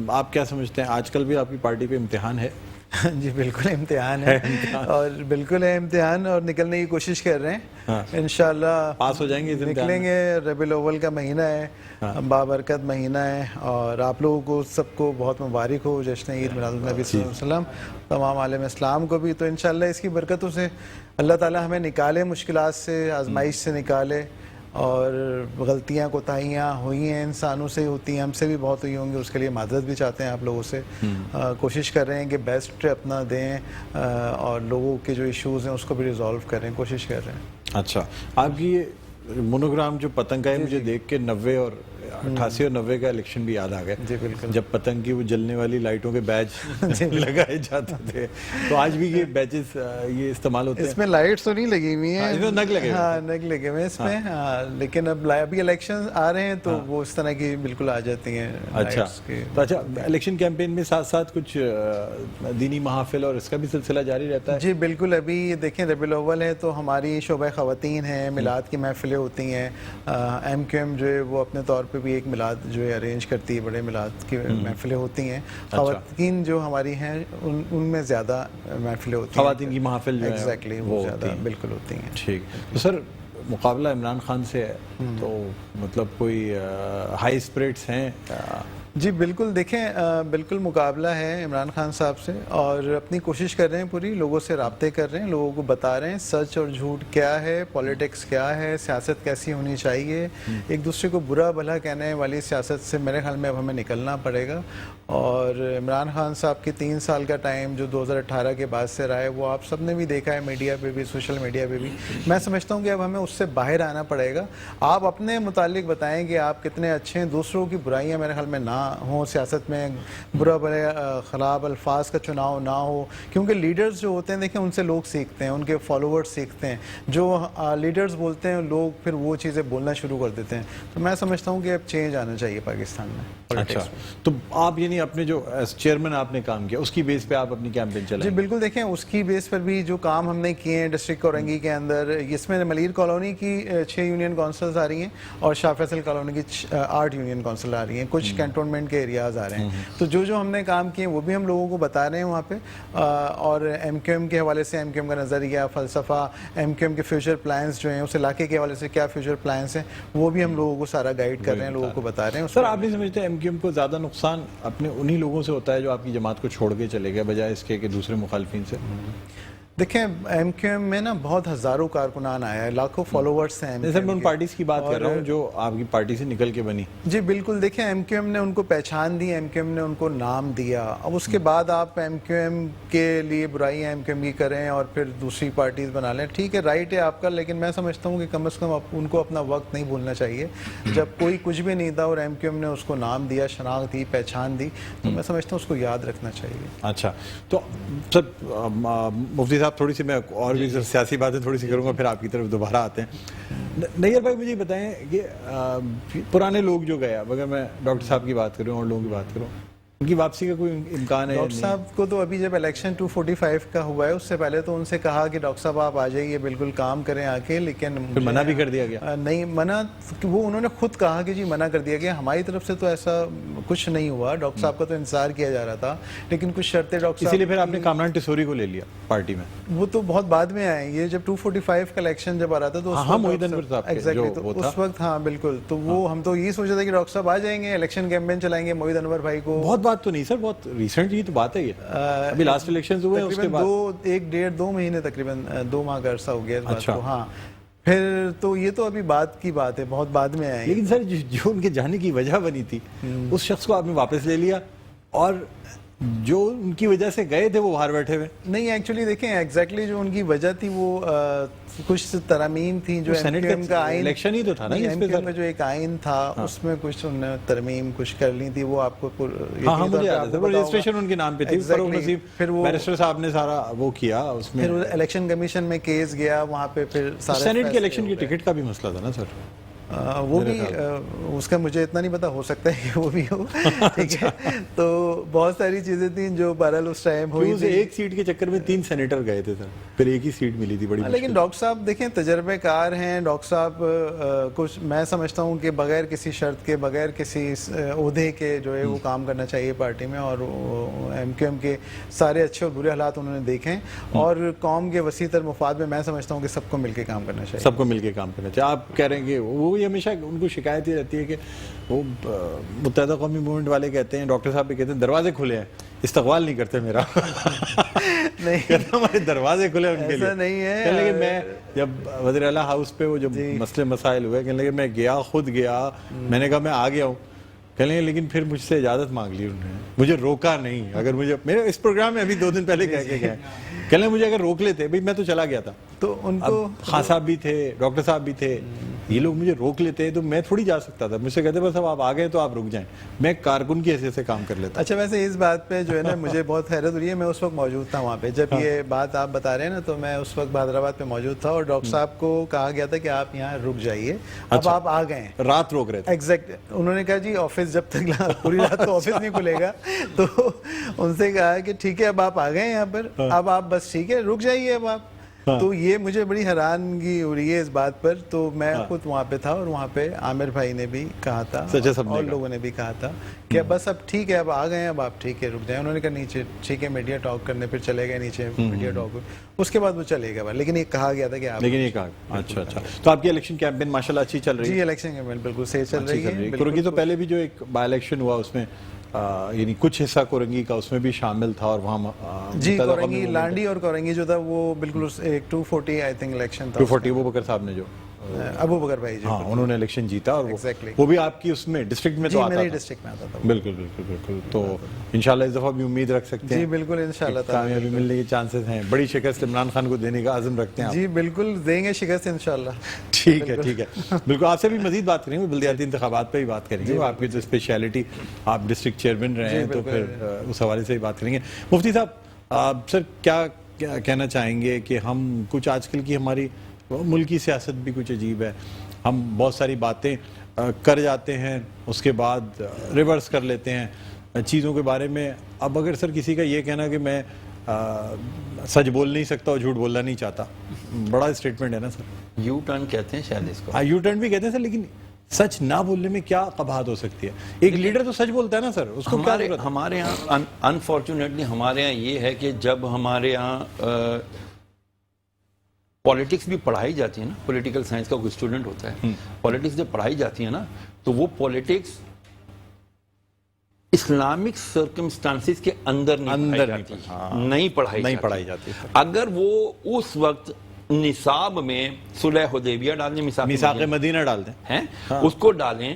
A: آپ کیا سمجھتے ہیں, آج کل بھی آپ کی پارٹی پہ امتحان ہے؟
H: جی بالکل امتحان ہے, اور بالکل ہے امتحان, اور نکلنے کی کوشش کر رہے ہیں انشاءاللہ.
A: پاس ہو جائیں گے,
H: نکلیں گے. ربیع الاول کا مہینہ ہے, بابرکت مہینہ ہے, اور آپ لوگوں کو سب کو بہت مبارک ہو جشن عید میلاد النبی صلی اللہ علیہ وسلم, تمام عالم اسلام کو بھی. تو انشاءاللہ اس کی برکتوں سے اللہ تعالی ہمیں نکالے, مشکلات سے, آزمائش سے نکالے, اور غلطیاں کوتاہیاں ہوئی ہیں انسانوں سے ہوتی ہیں, ہم سے بھی بہت ہوئی ہوں گی, اس کے لیے معذرت بھی چاہتے ہیں آپ لوگوں سے. کوشش کر رہے ہیں کہ بیسٹ اپنا دیں, اور لوگوں کے جو ایشوز ہیں اس کو بھی ریزالو کریں, کوشش کر رہے ہیں.
A: اچھا, آپ کی یہ مونوگرام جو پتنگ کا ہے, مجھے دیکھ کے 90 اور 88 اور 90 کا الیکشن بھی یاد آ گیا.
H: جی بالکل.
A: جب پتنگ کی وہ جلنے والی لائٹوں کے بیج لگائے جاتے تھے, تو آج بھی یہ بیجز یہ استعمال ہوتے ہیں.
H: اس میں لائٹس تو نہیں لگی ہوئی ہیں,
A: اس میں نگ لگے,
H: ہاں نگ لگے ہوئے اس میں, لیکن اب ابھی الیکشن آ رہے ہیں تو وہ اس طرح کی بالکل آ جاتی ہیں.
A: اچھا, تو اچھا الیکشن کیمپین میں ساتھ ساتھ کچھ دینی محافل اور اس کا بھی سلسلہ جاری رہتا ہے؟
H: جی بالکل. ابھی دیکھیں ربیع الاول ہے تو ہماری شعبہ خواتین ہیں, میلاد کی محفلیں ہوتی ہیں. ایم کیو ایم جو ہے وہ اپنے طور پہ بھی ایک میلاد جو ہے ارینج کرتی ہے, بڑے میلاد کی محفلیں ہوتی ہیں. خواتین جو ہماری ہیں ان میں زیادہ محفلیں ہوتی ہیں,
A: خواتین کی محافل جو ہے
H: ایگزیکٹلی وہ زیادہ بالکل ہوتی ہیں.
A: ٹھیک. تو سر مقابلہ عمران خان سے ہے, تو مطلب کوئی ہائی اسپرٹس ہیں؟
H: جی بالکل. دیکھیں بالکل مقابلہ ہے عمران خان صاحب سے, اور اپنی کوشش کر رہے ہیں پوری, لوگوں سے رابطے کر رہے ہیں, لوگوں کو بتا رہے ہیں سچ اور جھوٹ کیا ہے, پولیٹکس کیا ہے, سیاست کیسی ہونی چاہیے. ایک دوسرے کو برا بھلا کہنے والی سیاست سے میرے خیال میں اب ہمیں نکلنا پڑے گا. اور عمران خان صاحب کی 3 سال کا ٹائم جو 2018 کے بعد سے رہا ہے, وہ آپ سب نے بھی دیکھا ہے, میڈیا پہ بھی, سوشل میڈیا پہ بھی. میں سمجھتا ہوں کہ اب ہمیں اس سے باہر آنا پڑے گا. آپ اپنے متعلق بتائیں کہ آپ کتنے اچھے ہیں, دوسروں کی برائیاں میرے خیال میں نہ ہوں, سیاست میں برا برے خراب الفاظ کا چناؤ نہ ہو, کیونکہ لیڈرز جو ہوتے ہیں دیکھیں ان سے لوگ سیکھتے ہیں, ان کے فالوورز سیکھتے ہیں. جو لیڈرز بولتے ہیں لوگ پھر وہ چیزیں بولنا شروع کر دیتے ہیں. تو میں سمجھتا ہوں کہ اب چینج آنا چاہیے پاکستان میں.
A: اچھا, تو آپ یعنی اپنے جو چیئرمین آپ نے کام کیا اس کی بیس پہ آپ اپنی کیمپین چلائیں؟
H: جی بالکل. دیکھیں اس کی بیس پر بھی جو کام ہم نے کیے ہیں ڈسٹرکٹ اورنگی کے اندر, اس میں ملیر کالونی کی 6 یونین کونسلز آ رہی ہیں, اور شاہ فیصل کالونی کی 8 یونین کونسل آ رہی ہیں, کچھ کینٹونمنٹ کے ایریاز آ رہے ہیں. تو جو ہم نے کام کیے وہ بھی ہم لوگوں کو بتا رہے ہیں وہاں پہ, اور ایم کیو ایم کے حوالے سے ایم کیو ایم کا نظریہ, فلسفہ, ایم کیو ایم کے فیوچر پلانز جو ہیں, اس علاقے کے حوالے سے کیا فیوچر پلانز ہیں, وہ بھی ہم لوگوں کو سارا گائیڈ کر رہے ہیں, لوگوں کو بتا رہے ہیں.
A: سر آپ نہیں سمجھتے ایم کیو ایم کو زیادہ نقصان اپنے انہی لوگوں سے ہوتا ہے جو آپ کی جماعت کو چھوڑ کے چلے گئے, بجائے اس کے کہ دوسرے مخالفین سے؟
H: دیکھیں ایم کیو ایم میں نا بہت ہزاروں کارکنان آیا ہے, لاکھوں فالوورس ہیں.
A: سر میں ان پارٹیز کی بات کر رہا ہوں جو آپ کی پارٹی سے نکل کے بنی.
H: جی بالکل. دیکھیں ایم کیو ایم نے ان کو پہچان دی, ایم کیو ایم نے ان کو نام دیا. اب اس کے بعد آپ ایم کیو ایم کے لیے برائیاں ایم کیو ایم کی کریں اور پھر دوسری پارٹیز بنا لیں, ٹھیک ہے, رائٹ ہے آپ کا, لیکن میں سمجھتا ہوں کہ کم از کم ان کو اپنا وقت نہیں بھولنا چاہیے. جب کوئی کچھ بھی نہیں تھا اور ایم کیو ایم نے اس کو نام دیا, شناخت دی, پہچان دی, تو میں سمجھتا ہوں اس کو یاد رکھنا چاہیے.
A: اچھا, تو سر مفتی صاحب تھوڑی سی میں اور بھی سیاسی باتیں تھوڑی سی کروں گا, پھر آپ کی طرف دوبارہ آتے ہیں. نیئر بھائی مجھے بتائیں کہ پرانے لوگ جو گئے, اگر میں ڈاکٹر صاحب کی بات کروں اور لوگوں کی بات کروں, ان کی واپسی کا کوئی امکان ہے؟
H: ڈاکٹر صاحب کو تو ابھی جب الیکشن 245 کا ہوا ہے, اس سے پہلے تو ان سے کہا کہ ڈاکٹر صاحب آپ آ جائیے, بالکل کام کریں آ کے, لیکن
A: منع بھی کر دیا گیا.
H: نہیں منع, وہ انہوں نے خود کہا کہ جی منع کر دیا گیا. ہماری طرف سے تو ایسا کچھ نہیں ہوا, ڈاکٹر صاحب کا تو انتظار کیا جا رہا تھا, لیکن کچھ شرطیں ڈاکٹر صاحب,
A: اسی لیے پھر آپ نے کامران ٹیسوری کو لے لیا پارٹی میں.
H: وہ تو بہت بعد میں آئے, یہ جب 245 کا الیکشن جب آ رہا تھا تو اس وقت, ہاں بالکل, تو وہ ہم تو یہ سوچ رہے تھے کہ ڈاکٹر صاحب آ جائیں گے, الیکشن کیمپین چلائیں گے, موحد انور بھائی کو.
A: بہت بات تو نہیں سر, بہت ریسنٹ ہی تو بات ہے یہ, ابھی لاسٹ الیکشنز ہوئے اس کے بعد
H: 1.5-2 مہینے تقریباً 2 ماہ کا عرصہ ہو گیا اس بات کو. ہاں پھر تو یہ تو ابھی بات کی بات ہے, بہت بعد میں آئے.
A: لیکن سر جو ان کے جانے کی وجہ بنی تھی, اس شخص کو آپ نے واپس لے لیا, اور جو ان کی وجہ سے گئے تھے وہ باہر بیٹھے ہوئے.
H: نہیں ایکچولی دیکھیں ایگزیکٹلی جو ان کی وجہ تھی وہ کچھ ترامیم تھیں جو
A: سینٹ کا الیکشن ہی تو تھا نا,
H: ایم کیو ایم کا جو ایک آئین تھا اس میں کچھ انہوں نے ترمیم کچھ کر لی تھی, وہ آپ کو
A: مجھے یاد ہے, رجسٹریشن ان کے نام پہ تھی, پھر وہ بیرسٹر صاحب نے سارا وہ کیا, اس میں
H: پھر الیکشن کمیشن میں کیس گیا وہاں پہ, پھر
A: سینٹ کے الیکشن کی ٹکٹ کا بھی مسئلہ تھا نا سر.
H: وہ بھی اس کا مجھے اتنا نہیں پتا، ہو سکتا ہے کہ وہ بھی ہو، ٹھیک ہے. تو بہت ساری چیزیں تھیں جو بہرحال اس ٹائم ہوئی تھی.
A: ایک سیٹ کے چکر میں 3 سینیٹر گئے تھے سر، پھر ایک ہی سیٹ ملی تھی بڑی.
H: لیکن ڈاکٹر صاحب دیکھیں تجربے کار ہیں ڈاکٹر صاحب، کچھ میں سمجھتا ہوں کہ بغیر کسی شرط کے، بغیر کسی عہدے کے جو ہے وہ کام کرنا چاہیے پارٹی میں. اور ایم کیو ایم کے سارے اچھے اور برے حالات انہوں نے دیکھے ہیں، اور قوم کے وسیع تر مفاد میں میں سمجھتا ہوں کہ سب کو مل کے کام کرنا چاہیے.
A: سب کو مل کے کام کرنا چاہیے. آپ کہہ رہے ہیں کہ وہ ہمیشہ ان کو شکایت ہی رہتی ہے کہ وہ متحدہ قومی موومنٹ والے کہتے ہیں، ڈاکٹر صاحب بھی کہتے ہیں دروازے کھلے ہیں، استقبال نہیں کرتے میرا. نہیں ہمارے دروازے کھلے ان کے لیے.
H: ایسا نہیں ہے.
A: کہنے لگے میں جب وزیر اعلیٰ ہاؤس پہ وہ جو مسئلے مسائل ہوئے، کہنے لگے میں گیا، خود گیا، میں نے کہا میں آ گیا ہوں. کہنے لگے لیکن پھر مجھ سے اجازت مانگ لی انہوں نے، مجھے روکا نہیں. اگر مجھے میرے اس پروگرام میں ابھی 2 دن پہلے کہہ کے گئے، کہنے لگے مجھے اگر روک لیتے بھائی میں تو چلا گیا تھا.
H: تو ان کو
A: خان صاحب بھی تھے، ڈاکٹر صاحب بھی تھے، یہ لوگ مجھے روک لیتے تو میں تھوڑی جا سکتا تھا. مجھ سے کہتے بس اب آپ آ گئے تو آپ رک جائیں، میں کارکن کی حیثیت سے کام کر لیتا.
H: اچھا ویسے اس بات پہ جو ہے نا مجھے بہت حیرت ہوئی ہے، میں اس وقت موجود تھا وہاں پہ جب یہ بات آپ بتا رہے ہیں نا، تو میں اس وقت حیدرآباد پہ موجود تھا اور ڈاکٹر صاحب کو کہا گیا تھا کہ آپ یہاں رک جائیے. اب آپ آ گئے ہیں،
A: رات روک رہے تھے.
H: ایگزیکٹ. انہوں نے کہا جی آفس جب تک پوری رات کو آفس نہیں کھلے گا، تو ان سے کہا کہ ٹھیک ہے اب آپ آ گئے ہیں یہاں پر، اب آپ بس ٹھیک ہے رک جائیے اب آپ. تو یہ مجھے بڑی حیرانگی ہو رہی ہے اس بات پر. تو میں خود وہاں پہ تھا اور وہاں پہ عامر بھائی نے بھی کہا تھا اور لوگوں نے بھی کہا تھا کہ بس اب ٹھیک ہے اب آ گئے ہیں، اب آپ ٹھیک ہے رک جائیں. انہوں نے کہا نیچے ٹھیک ہے میڈیا ٹاک کرنے، پھر چلے گئے نیچے میڈیا ٹاک، اس کے بعد وہ چلے گئے. لیکن یہ کہا گیا تھا کہ آپ،
A: لیکن یہ کہا اچھا اچھا. تو آپ کی الیکشن کیمپین ماشاءاللہ اچھی چل رہی ہے؟
H: جی الیکشن کیمپین بالکل صحیح چل رہی ہے.
A: کورنگی تو پہلے بھی جو ایک بائی الیکشن ہوا اس میں یعنی کچھ حصہ کورنگی کا اس میں بھی شامل تھا، اور وہاں
H: جی کورنگی لانڈی اور کورنگی جو تھا وہ بالکل ایک 240 آئی تھنک الیکشن تھا.
A: 240 ابو بکر صاحب نے جو
H: ابو بکر بھائی جو
A: ہاں انہوں نے الیکشن جیتا، اور
H: Exactly.
A: وہ بھی آپ کی اس میں ڈسٹرکٹ میں تو آتا
H: میرے
A: تھا.
H: ڈسٹرکٹ میں آتا تھا.
A: بالکل بالکل بالکل. تو انشاءاللہ اس دفعہ بھی امید رکھ سکتے ہیں؟
H: جی بالکل انشاءاللہ تعالی
A: کامیابی ملنے کے چانسز ہیں. بڑی شکست عمران خان کو دینے کا عزم رکھتے ہیں آپ؟
H: جی بالکل دیں گے شکست انشاءاللہ.
A: ٹھیک ہے ٹھیک ہے. بالکل آپ سے بھی مزید بات کریں گے، بلدیاتی انتخابات پہ بھی بات کریں گے. آپ کی جو اسپیشلٹی، آپ ڈسٹرکٹ چیئرمین رہے ہیں تو پھر اس حوالے سے بھی بات کریں گے. مفتی صاحب سر کیا کہنا چاہیں گے کہ ہم کچھ آج کل کی ہماری ملکی سیاست بھی کچھ عجیب ہے، ہم بہت ساری باتیں کر جاتے ہیں اس کے بعد ریورس کر لیتے ہیں چیزوں کے بارے میں. اب اگر سر کسی کا یہ کہنا کہ میں سچ بول نہیں سکتا اور جھوٹ بولنا نہیں چاہتا، بڑا اسٹیٹمنٹ ہے نا سر.
G: یو ٹرن کہتے ہیں شاید اس کو.
A: یو ٹرن بھی کہتے ہیں سر، لیکن سچ نہ بولنے میں کیا قباحت ہو سکتی ہے؟ ایک لیڈر تو سچ بولتا ہے نا سر، اس کو کیا ضرورت ہے؟
G: ہمارے یہاں انفارچونیٹلی ہمارے یہاں یہ ہے کہ جب ہمارے یہاں پولیٹکس بھی پڑھائی جاتی ہے نا، پولیٹیکل سائنس کا کوئی اسٹوڈنٹ ہوتا ہے، پولیٹکس جب پڑھائی جاتی ہے نا تو وہ پولیٹکس اسلامک سرکمسٹانسز کے اندر نہیں پڑھائی جاتی. اگر وہ اس وقت نصاب میں صلح حدیبیہ ڈال دیں،
A: میثاق مدینہ ڈال دیں،
G: اس کو ڈالیں.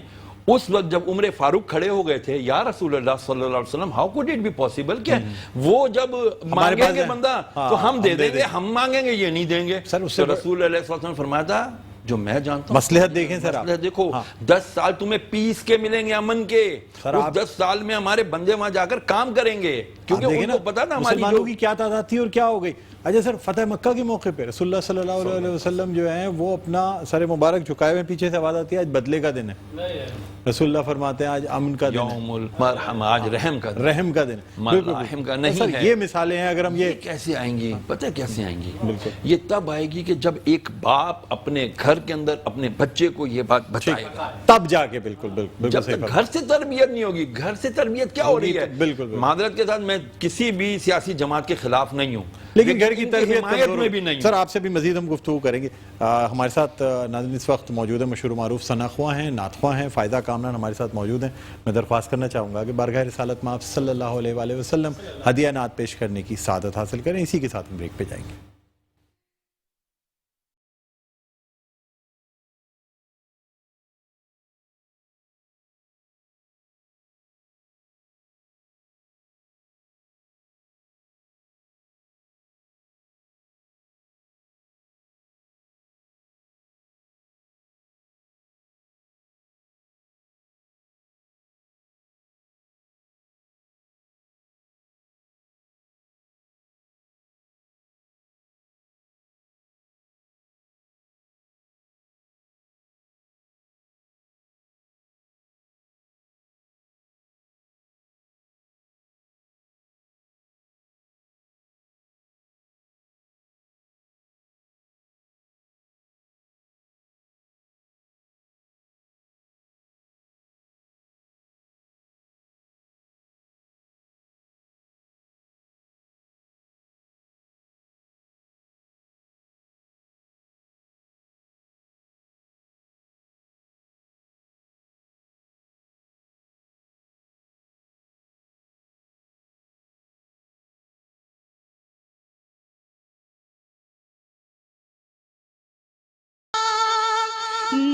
G: اس وقت جب عمر فاروق کھڑے ہو گئے تھے، یا رسول اللہ صلی اللہ علیہ وسلم how could it be possible, کہ وہ جب مانگیں گے بندہ تو ہم دے دیں گے، ہم مانگیں گے یہ نہیں دیں گے. تو رسول اللہ صلی اللہ علیہ وسلم نے فرمایا تھا جو میں جانتا ہوں،
A: مصلحت دیکھیں سر،
G: مصلحت دیکھو. 10 سال تمہیں پیس کے ملیں گے، امن کے. اس 10 سال میں ہمارے بندے وہاں جا کر کام کریں گے، کیونکہ ان کو پتا نا ہماری
A: مسلمانوں کی کیا تعداد تھی اور کیا ہو گئی. اچھا سر، فتح مکہ کے موقع پہ رسول اللہ صلی اللہ علیہ وسلم جو ہیں وہ اپنا سر مبارک جھکائے ہوئے پیچھے سے آواز آتی ہے آج بدلے کا دن ہے. رسول اللہ فرماتے ہیں آج امن کا دن ہے،
G: یوم المرحم، آج رحم کا دن،
A: رحم کا دن ہے.
G: رحم کا نہیں ہے.
A: یہ مثالیں ہیں. اگر ہم یہ
G: کیسے آئیں گی، پتہ کیسے آئیں گی؟ یہ تب آئے گی کہ جب ایک باپ اپنے گھر کے اندر اپنے بچے کو یہ بات بتائے گا،
A: تب جا کے. بالکل بالکل.
G: جب تک گھر سے تربیت نہیں ہوگی. گھر سے تربیت کیا ہو رہی ہے؟
A: بالکل.
G: معذرت کے ساتھ میں کسی بھی سیاسی جماعت کے خلاف نہیں ہوں،
A: لیکن گھر کی تربیت
G: میں بھی نہیں.
A: سر آپ سے بھی مزید ہم گفتگو کریں گے. ہمارے ساتھ ناظرین اس وقت موجود ہیں مشہور معروف ثنا خواں ہیں، نعت خواں ہیں، فائدہ کامران ہمارے ساتھ موجود ہیں. میں درخواست کرنا چاہوں گا کہ بارگاہ رسالت میں آپ صلی اللہ علیہ وآلہ وسلم ہدیہ نعت پیش کرنے کی سعادت حاصل کریں. اسی کے ساتھ ہم بریک پہ جائیں گے.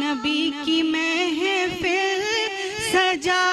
I: نبی کی محفل سجا